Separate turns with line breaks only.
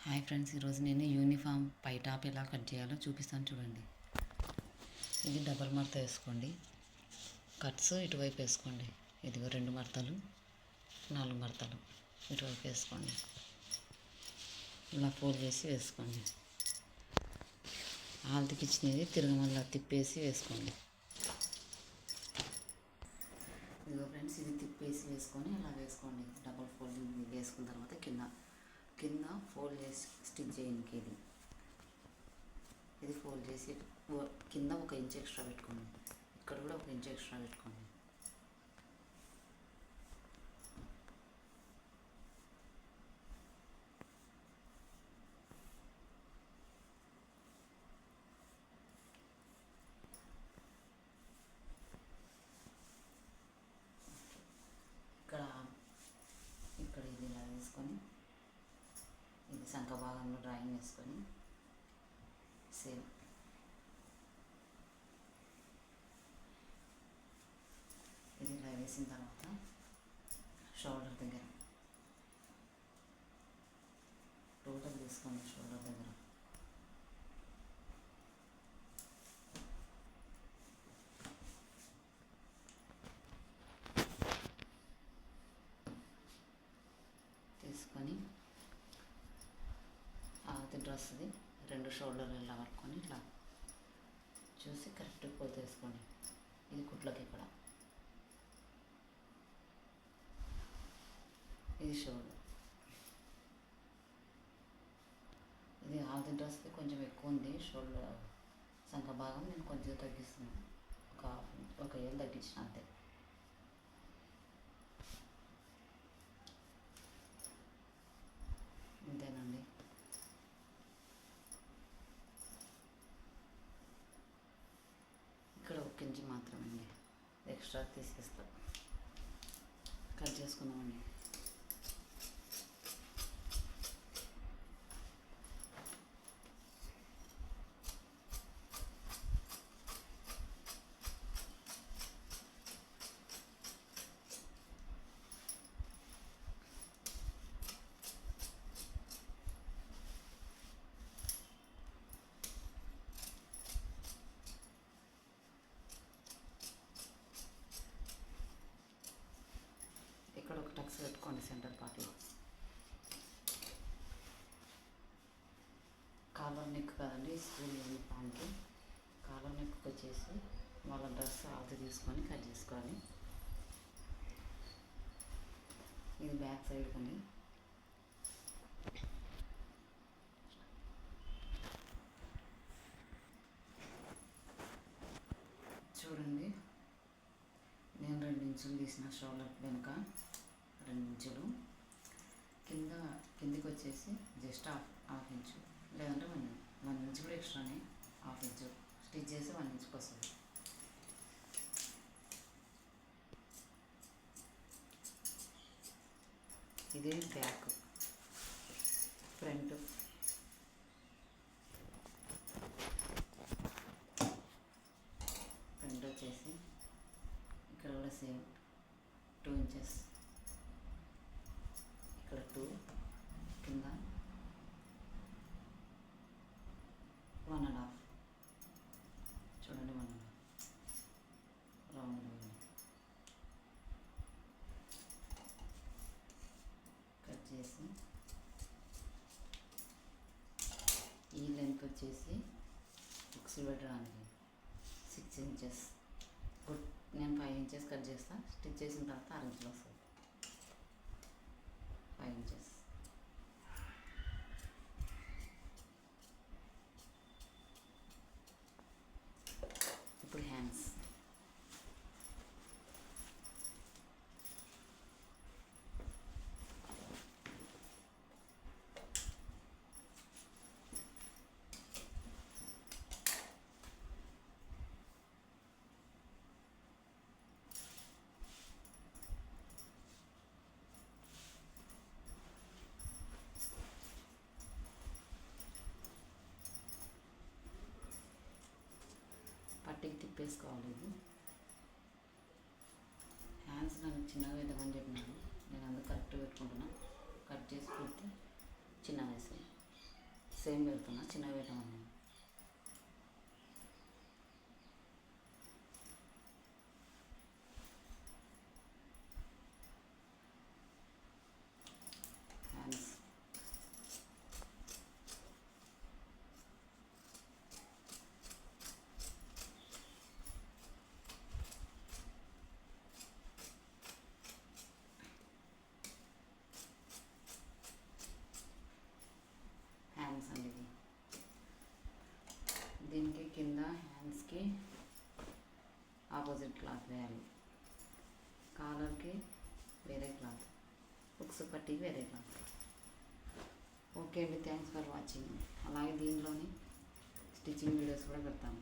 Hi friends, ఈరోజు నేను uniform పై top ఎలా కట్ చేయాలో చూపిస్తాను చూడండి. ఇది డబల్ మడత వేసుకోండి. కట్స్ ఇటువైపు వేసుకోండి. ఇదిగో 2 మడతలు, 4 మడతలు ఇటువైపు వేసుకోండి. ఇలా ఫోల్డ్ చేసి వేసుకోండి. ఆల్తికి ఇచ్చినది తిరగమల్లా తిప్పేసి వేసుకోండి. ఇదిగో ఫ్రెండ్స్, ఇది తిప్పేసి వేసుకొని అలా వేసుకోండి. డబల్ ఫోల్డింగ్ వేసుకున్న తర్వాత కింద ఫోల్డ్ చేసి స్టిచ్ చేయడానికి ఇది ఫోల్డ్ చేసి కింద 1 ఇంచ్ ఎక్స్ట్రా పెట్టుకోండి. ఇక్కడ కూడా 1 ఇంచ్ ఎక్స్ట్రా పెట్టుకోండి. ఇక్కడ ఇది ఇలా వేసుకొని ఇది సంఖ భాగంలో డ్రాయింగ్ వేసుకొని సేమ్ ఇది ఇలా వేసిన తర్వాత షోల్డర్ దగ్గర టోటల్ తీసుకోండి. షోల్డర్ దగ్గర తీసుకొని అది డ్రెస్ది 2 షోల్డర్లు ఇలా పట్టుకొని ఇట్లా చూసి కరెక్ట్ కొలత వేసుకోండి. ఇది కుట్లకి ఇక్కడ ఇది షోల్డర్. ఇది ఆది డ్రెస్కి కొంచెం ఎక్కువ ఉంది షోల్డర్ సంఖ భాగం. నేను కొంచెం తగ్గిస్తున్నాను. ఒక ఏళ్ళు తగ్గించిన అంతే. అంతేనండి. ఇక్కడ 1 ఇంచ్ మాత్రమే ఎక్స్ట్రా తీసేస్తాం. కట్ చేసుకుందామండి. ఇక్కడ ఒక టక్స్ పెట్టుకోండి సెంటర్ పార్ట్లో. కాలర్ నెక్ కదండి స్కూల్ యూనిఫామ్కి. కాలర్ నెక్ వచ్చేసి వాళ్ళ డ్రెస్ ఆది తీసుకొని కట్ చేసుకోవాలి. ఇది బ్యాక్ సైడ్ అండి. చూడండి, నేను 2 ఇంచులు తీసిన షోల్డర్ వెనుక 2 ఇంచులు, కిందికి వచ్చేసి జస్ట్ హాఫ్ ఇంచు, లేదంటే 1 ఇంచ్ కూడా ఎక్స్ట్రానే. హాఫ్ ఇంచు స్టిచ్ చేసి 1 ఇంచ్కి వస్తుంది. ఇది బ్యాక్. ఫ్రంట్ వచ్చేసి ఇక్కడ కూడా సేమ్ 2 ఇంచెస్. ఇక్కడ 2, కింద 1.5. చూడండి, 1.5 రౌండ్ కట్ చేసి ఈ లెంత్ వచ్చేసి బుక్స్ పెట్టడానికి 6 ఇంచెస్. నేను 5 ఇంచెస్ కట్ చేస్తాను. స్టిచ్ చేసిన తర్వాత 6 ఇంచులు వస్తుంది. 5 ఇంచెస్. ఇప్పుడు హ్యాండ్స్. పట్టికి తిప్పేసుకోవాలి. ఇది హ్యాండ్స్ నన్ను చిన్నగా వేద్దామని చెప్పినాను. నేను అందుకు కరెక్ట్ పెట్టుకుంటున్నా. కట్ చేసి పెడితే చిన్నగా వేసాను. సేమ్ పెడుతున్నా, చిన్నగా పెట్టమని. హ్యాండ్స్ హ్యాండ్స్ అండి ఇది. దీనికి కింద హ్యాండ్స్కి ఆపోజిట్ క్లాత్ వేయాలి, కాలర్కి వేరే క్లాత్, బుక్స్ పట్టికి వేరే క్లాత్. ఓకే అండి, థ్యాంక్స్ ఫర్ వాచింగ్. అలాగే దీనిలోని స్టిచ్చింగ్ వీడియోస్ కూడా పెడతాను.